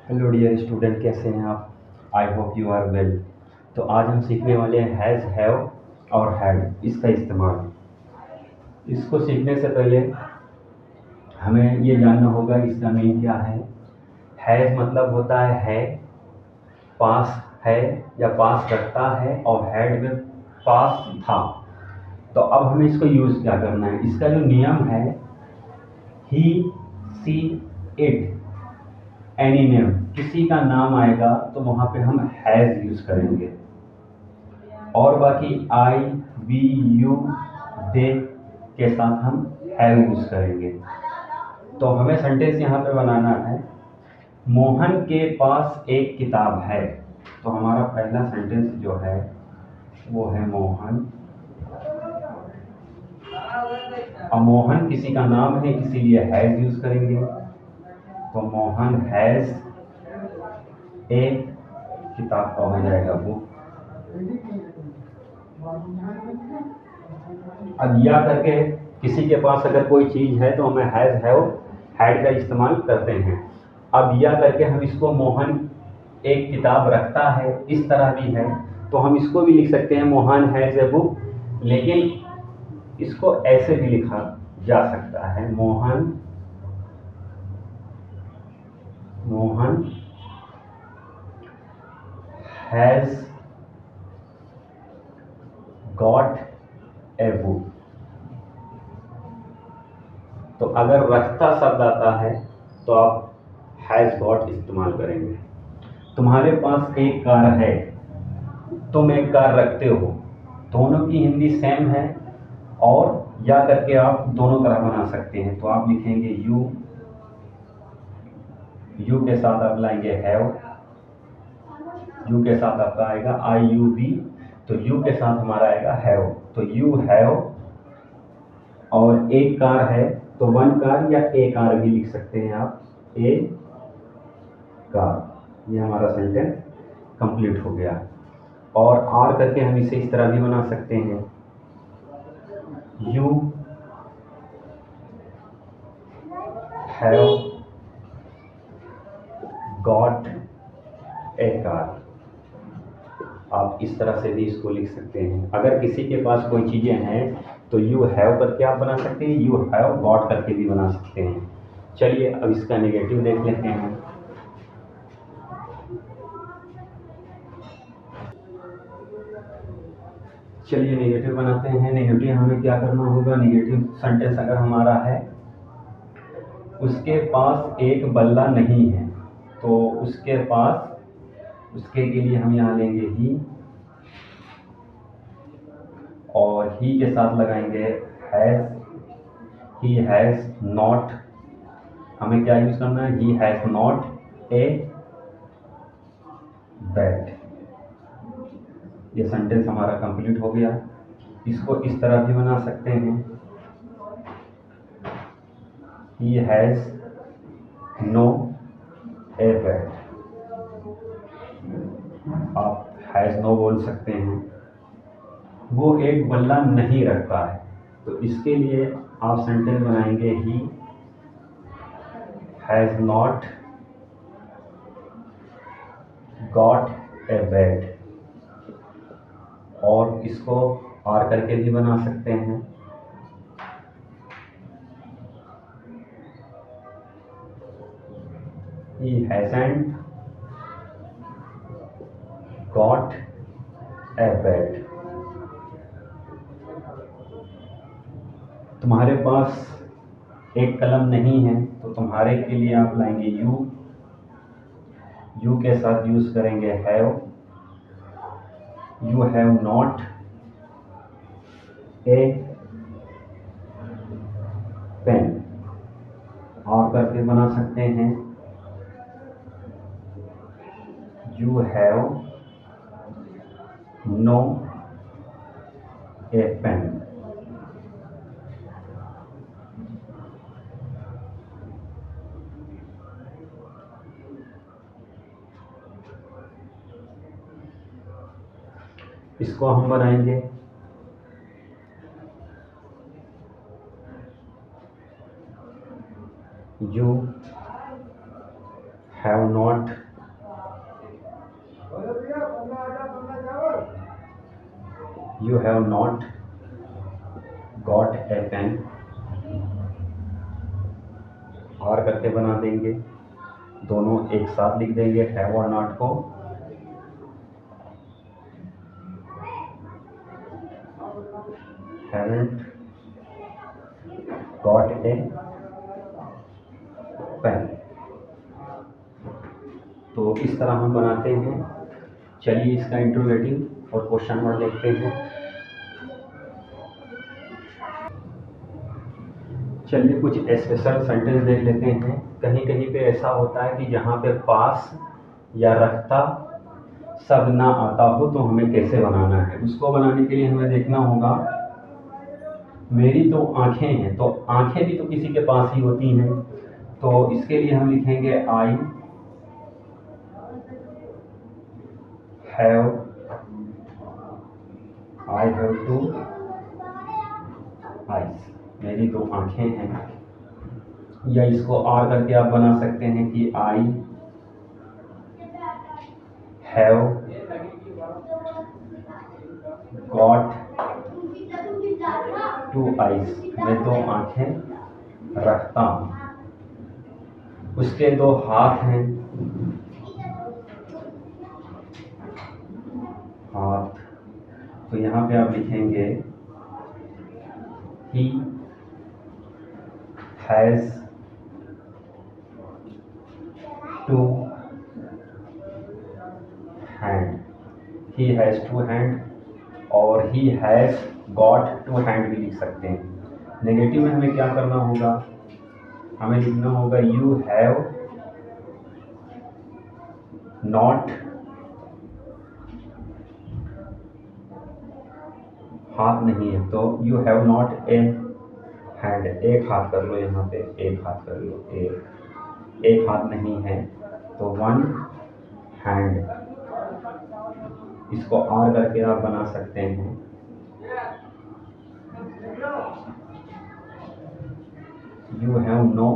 Hello dear student, कैसे हैं आप? I hope you are well. तो आज हम सीखने वाले हैं हैज़, हैव और हैड, इसका इस्तेमाल। इसको सीखने से पहले हमें ये जानना होगा इसका मीन क्या है। हैज़ मतलब होता है, पास है या पास रखता है, और हैड में पास था। तो अब हमें इसको यूज़ क्या करना है। इसका जो नियम है, ही, सी, इट, एनी नेम, किसी का नाम आएगा तो वहाँ पे हम हैज़ यूज़ करेंगे, और बाकी आई, वी, यू, दे के साथ हम हैव यूज़ करेंगे। तो हमें सेंटेंस यहाँ पे बनाना है, मोहन के पास एक किताब है। तो हमारा पहला सेंटेंस जो है वो है मोहन। अब मोहन किसी का नाम है, इसीलिए हैज यूज़ करेंगे। तो मोहन हैज़ ए किताब का हो जाएगा बुक। अब या करके किसी के पास अगर कोई चीज़ है तो हमें हैज़, हैव, हैड का इस्तेमाल करते हैं। अब या करके हम इसको मोहन एक किताब रखता है, इस तरह भी है, तो हम इसको भी लिख सकते हैं मोहन हैज़ ए बुक। लेकिन इसको ऐसे भी लिखा जा सकता है, Mohan has got a book. तो अगर रखता शब्द आता है तो आप हैज़ गॉट इस्तेमाल करेंगे। तुम्हारे पास एक कार है, तुम एक कार रखते हो, दोनों की हिंदी सेम है। और या करके आप दोनों तरह बना सकते हैं। तो आप लिखेंगे यू के साथ आप लाएंगे हैव, यू के साथ आपका आएगा आई यू बी, तो यू के साथ हमारा आएगा हैव। तो यू हैव, और एक कार है तो वन कार या ए कार भी लिख सकते हैं आप, ए कार। ये हमारा सेंटेंस कंप्लीट हो गया। और आर करके हम इसे इस तरह भी बना सकते हैं, you have got a car. आप इस तरह से भी इसको लिख सकते हैं। अगर किसी के पास कोई चीज़ें हैं तो यू हैव करके आप बना सकते हैं, यू हैव गॉट करके भी बना सकते हैं। चलिए अब इसका नेगेटिव देख लेते हैं। चलिए नेगेटिव बनाते हैं। नेगेटिव हमें क्या करना होगा, नेगेटिव सेंटेंस अगर हमारा है, उसके पास एक बल्ला नहीं है, तो उसके पास, उसके के लिए हम यहाँ लेंगे और ही के साथ लगाएंगे हैज़। ही हैज़ नॉट, हमें क्या यूज़ करना है, he has not a bat. ये सेंटेंस हमारा कंप्लीट हो गया। इसको इस तरह भी बना सकते हैं, he has no a bat. आप हैज़ नो बोल सकते हैं, वो एक बल्ला नहीं रखता है। तो इसके लिए आप सेंटेंस बनाएंगे, ही has not got a bat. और इसको आर करके भी बना सकते हैं, he hasn't got a bat। तुम्हारे पास एक कलम नहीं है, तो तुम्हारे के लिए आप लाएंगे यू के साथ यूज करेंगे have. You have not a pen. और करके बना सकते हैं, you have no a pen. इसको हम बनाएंगे, you have not you have not got a pen, और करके बना देंगे, दोनों एक साथ लिख देंगे हैव और नॉट को। Haven't got a pen. तो इस तरह हम बनाते हैं। चलिए इसका इंट्रोगेटिव और क्वेश्चन वर्ड देखते हैं। चलिए कुछ स्पेशल सेंटेंस देख लेते हैं। कहीं कहीं पे ऐसा होता है कि जहाँ पे पास या रखता शब्द ना आता हो तो हमें कैसे बनाना है। उसको बनाने के लिए हमें देखना होगा, मेरी तो आंखें हैं, तो आंखें भी तो किसी के पास ही होती हैं। तो इसके लिए हम लिखेंगे आई हैव टू आईज, मेरी तो आंखें हैं। या इसको आर करके आप बना सकते हैं कि I have got two eyes, मैं दो आंखें रखता हूँ। उसके दो हाथ हैं, हाथ, तो यहाँ पे आप लिखेंगे he has two hand, he has two hand, और he has got two hand भी लिख सकते हैं। नेगेटिव में हमें क्या करना होगा, हमें लिखना होगा यू हैव नॉट, हाथ नहीं है तो you have not A hand, एक हाथ कर लो, यहाँ पे एक हाथ कर लो, एक हाथ नहीं है तो वन हैंड। इसको आर करके आप बना सकते हैं। You have no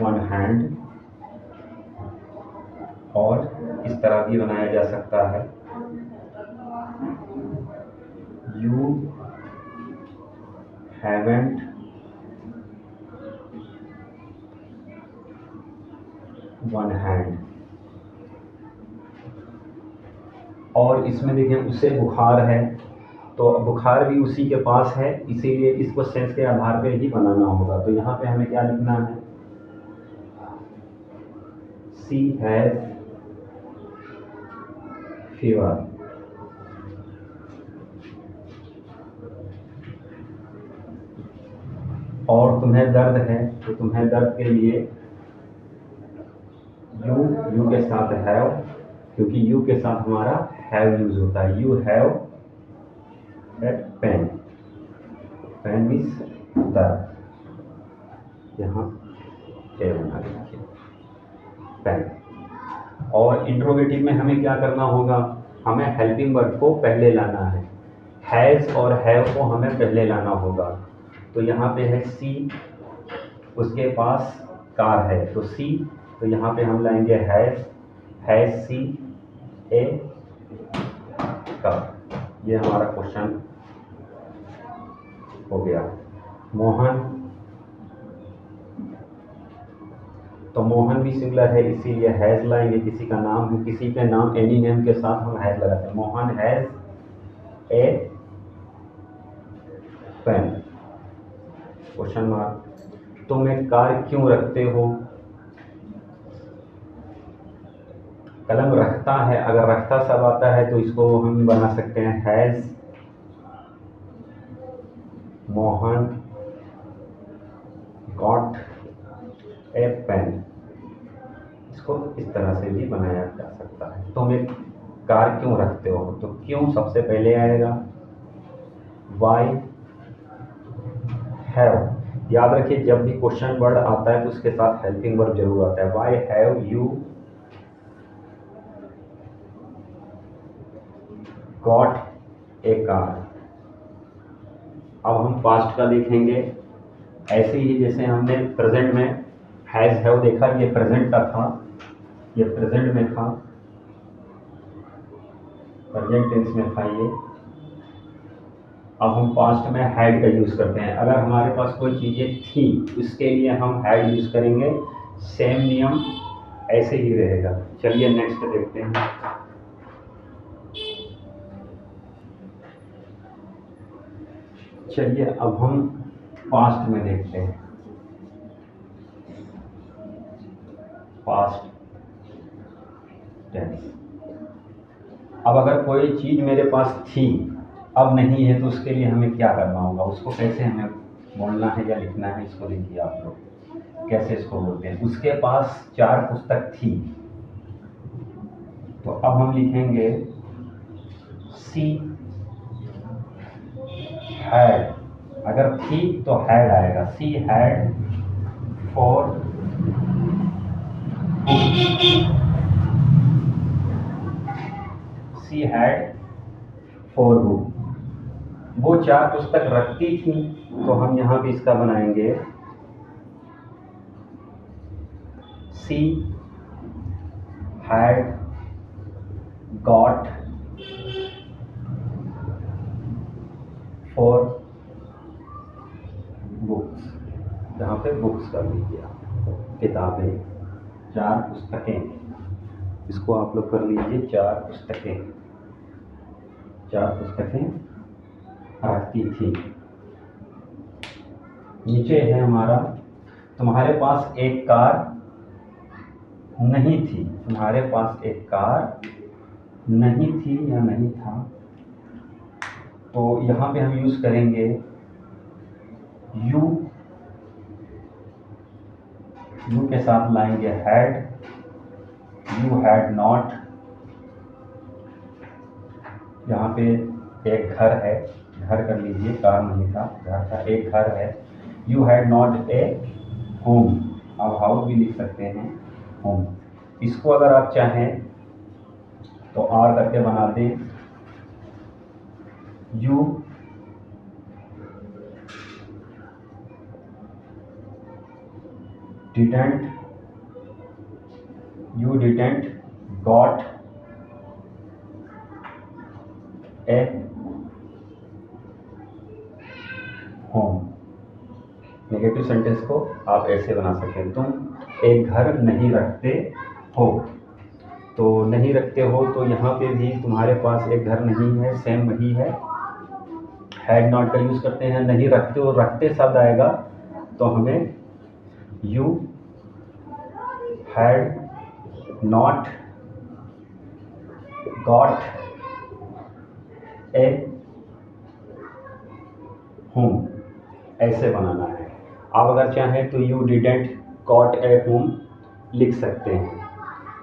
one hand, और इस तरह भी बनाया जा सकता है यू हैवेंट वन हैंड। और इसमें देखें उसे बुखार है, तो बुखार भी उसी के पास है, इसीलिए इसको सेंस के आधार पे ही बनाना होगा। तो यहाँ पे हमें क्या लिखना है, सी हैज फीवर, और तुम्हें दर्द है, तो तुम्हें दर्द के लिए यू के साथ हैव, क्योंकि यू के साथ हमारा हैव यूज होता है। You have a pen, pen means दर्द, यहाँ ए बना लीजिए पेन। और इंट्रोगेटिव में हमें क्या करना होगा, हमें हेल्पिंग वर्ब को पहले लाना है, हैज़ और हैव को हमें पहले लाना होगा। तो यहाँ पे है सी, उसके पास कार है तो सी, तो यहाँ पे हम लाएंगे हैज़ सी ए कार। ये हमारा क्वेश्चन हो गया। मोहन, तो मोहन भी सिंगुलर है इसीलिए हैज़ लाएंगे, किसी का नाम है, किसी के नाम एनी नेम के साथ हम हैज़ लगाते हैं। Mohan has a pen, question mark. तुम एक कार क्यों रखते हो, कलम रखता है, अगर रखता सब आता है तो इसको हम बना सकते हैं has Mohan got a pen. इसको इस तरह से भी बनाया जा सकता है। तुम एक कार क्यों रखते हो, तो क्यों सबसे पहले आएगा, वाई हैव। याद रखिए जब भी क्वेश्चन वर्ड आता है तो उसके साथ हेल्पिंग वर्ब जरूर आता है। Why have you got a car. अब हम पास्ट का देखेंगे, ऐसे ही जैसे हमने प्रेजेंट में हैज़ हैव देखा, ये प्रेजेंट का था, ये प्रेजेंट में था, प्रेजेंट टेंस में था ये। अब हम पास्ट में हैड का यूज़ करते हैं। अगर हमारे पास कोई चीज़ें थी उसके लिए हम हैड यूज़ करेंगे, सेम नियम ऐसे ही रहेगा। चलिए नेक्स्ट देखते हैं। चलिए अब हम पास्ट में देखते हैं। Past tense. अब अगर कोई चीज़ मेरे पास थी अब नहीं है तो उसके लिए हमें क्या करना होगा, उसको कैसे हमें बोलना है या लिखना है, इसको लिखिए आप लोग कैसे इसको बोलते हैं। उसके पास 4 पुस्तक थी, तो अब हम लिखेंगे सी हैड। अगर थी तो हैड आएगा, she had 4 she had 4 book. वो 4 पुस्तक रखती थी, तो हम यहाँ भी इसका बनाएंगे सी हैड गॉट 4 बुक्स। यहाँ पे बुक्स कर लीजिए आप, किताबें, 4 पुस्तकें, इसको आप लोग कर लीजिए 4 पुस्तकें, 4 पुस्तकें रखती थी। नीचे है हमारा, तुम्हारे पास एक कार नहीं थी, तुम्हारे पास एक कार नहीं थी या नहीं था, तो यहाँ पे हम यूज़ करेंगे यू के साथ लाएंगे हैड, यू हैड नॉट। यहाँ पे एक घर है, घर कर लीजिए, कार नहीं था, घर था, एक घर है। You had not a home, आप हाउस भी लिख सकते हैं, होम। इसको अगर आप चाहें तो आर करके बना दें, you didn't got a home. Negative sentence को आप ऐसे बना सकते हैं, तुम एक घर नहीं रखते हो। तो नहीं रखते हो, तो यहाँ पे भी तुम्हारे पास एक घर नहीं है, सेम वही है, हैड नॉट का यूज़ करते हैं। नहीं रखते हो, रखते शब्द आएगा तो हमें you had not got A home, ऐसे बनाना है। आप अगर चाहें तो you didn't got a home लिख सकते हैं,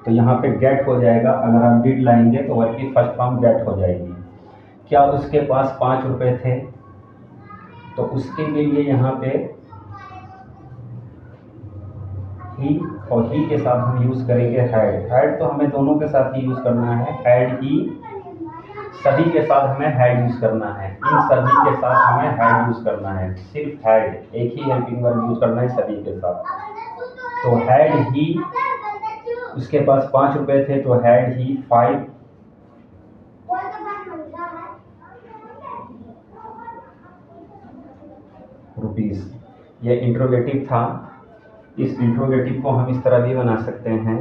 तो यहाँ पे गेट हो जाएगा। अगर आप डिड लाएंगे तो वर्ब की फर्स्ट फॉर्म गेट हो जाएगी। क्या उसके पास 5 रुपए थे, तो उसके लिए यहाँ पे ही और ही के साथ हम यूज़ करेंगे हैड। हैड तो हमें दोनों के साथ ही यूज़ करना है, हैड ही, सभी के साथ हमें हैड यूज़ करना है, इन सभी के साथ हमें हैड यूज़ करना है। सिर्फ हैड, एक ही हेल्पिंग वर्ब यूज़ करना है सभी के साथ। तो हैड ही, उसके पास 5 रुपए थे, तो हैड ही 5 रुपीज़। ये इंट्रोगेटिव था। इस इंट्रोगेटिव को हम इस तरह भी बना सकते हैं,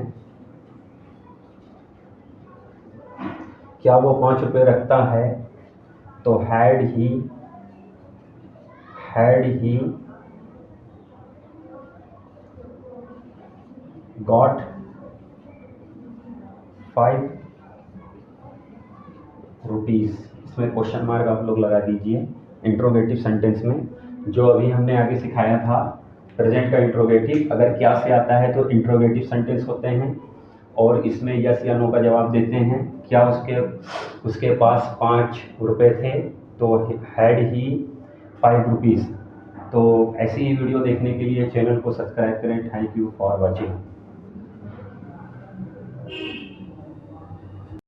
क्या वो 5 रुपये रखता है, तो हैड ही गॉट 5 रुपीज़। इसमें क्वेश्चन मार्क आप लोग लगा दीजिए इंट्रोगेटिव सेंटेंस में। जो अभी हमने आगे सिखाया था प्रेजेंट का इंट्रोगेटिव, अगर क्या से आता है तो इंट्रोगेटिव सेंटेंस होते हैं, और इसमें यस या नो का जवाब देते हैं। क्या उसके पास 5 रुपए थे, तो हैड ही 5 रुपीज़। तो ऐसी ही वीडियो देखने के लिए चैनल को सब्सक्राइब करें। Thank you for watching.